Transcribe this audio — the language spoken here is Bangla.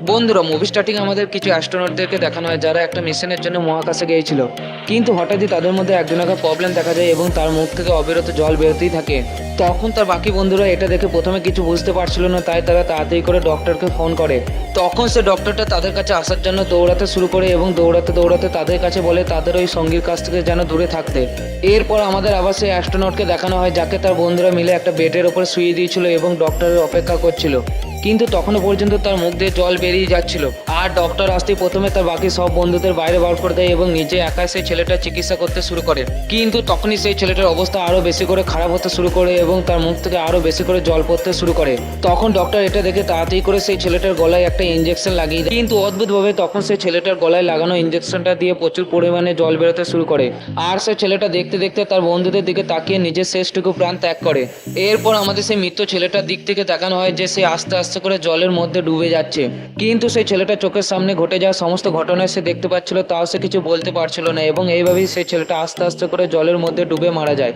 বন্ধুরা, মুভি স্টার্টিং আমাদের কিছু অ্যাস্ট্রোনটদেরকে দেখানো হয় যারা একটা মিশনের জন্য মহাকাশে গিয়েছিল। কিন্তু হঠাৎই তাদের মধ্যে একজনের প্রবলেম দেখা যায় এবং তার মুখ থেকে অবিরত জল বেরোতেই থাকে। তখন তার বাকি বন্ধুরা এটা দেখে প্রথমে কিছু বুঝতে পারছিল না, তাই তারা তাড়াতাড়ি করে ডক্টরকে ফোন করে। তখন সে ডক্টরটা তাদের কাছে আসার জন্য দৌড়াতে শুরু করে এবং দৌড়াতে দৌড়াতে তাদের কাছে বলে তাদের ওই সঙ্গীর কাছ থেকে যেন দূরে থাকতে। এরপর আমাদের আবার সেই অ্যাস্ট্রোনটকে দেখানো হয় যাকে তার বন্ধুরা মিলে একটা বেডের ওপর শুয়ে দিয়েছিল এবং ডক্টরের অপেক্ষা করছিল। কিন্তু তখনও পর্যন্ত তার মুখ দিয়ে জল বেরিয়ে যাচ্ছিল। আর ডক্টর আসতেই প্রথমে তার বাকি সব বন্ধুদের বাইরে বার করে দেয় এবং নিজে একা সেই ছেলেটার চিকিৎসা করতে শুরু করে। কিন্তু তখনই সেই ছেলেটার অবস্থা আরো বেশি করে খারাপ হতে শুরু করে এবং তার মুখ থেকে আরো বেশি করে জল পড়তে শুরু করে। তখন ডক্টর এটা দেখে তাড়াতাড়ি করে সেই ছেলেটার গলায় একটা ইঞ্জেকশন লাগিয়ে দেয়। কিন্তু অদ্ভুতভাবে তখন সেই ছেলেটার গলায় লাগানো ইঞ্জেকশনটা দিয়ে প্রচুর পরিমাণে জল বেরোতে শুরু করে। আর সেই ছেলেটা দেখতে দেখতে তার বন্ধুদের দিকে তাকিয়ে নিজের শেষটুকু প্রাণ ত্যাগ করে। এরপর আমাদের সেই মৃত ছেলেটার দিক থেকে দেখানো হয় যে সে আস্তে আস্তে করে জলের মধ্যে ডুবে যাচ্ছে। কিন্তু সেই ছেলেটা চোখের সামনে ঘটে যাওয়া সমস্ত ঘটনা সে দেখতে পাচ্ছিল, তাও সে কিছু বলতে পারছিল না এবং এইভাবেই সেই ছেলেটা আস্তে আস্তে করে জলের মধ্যে ডুবে মারা যায়।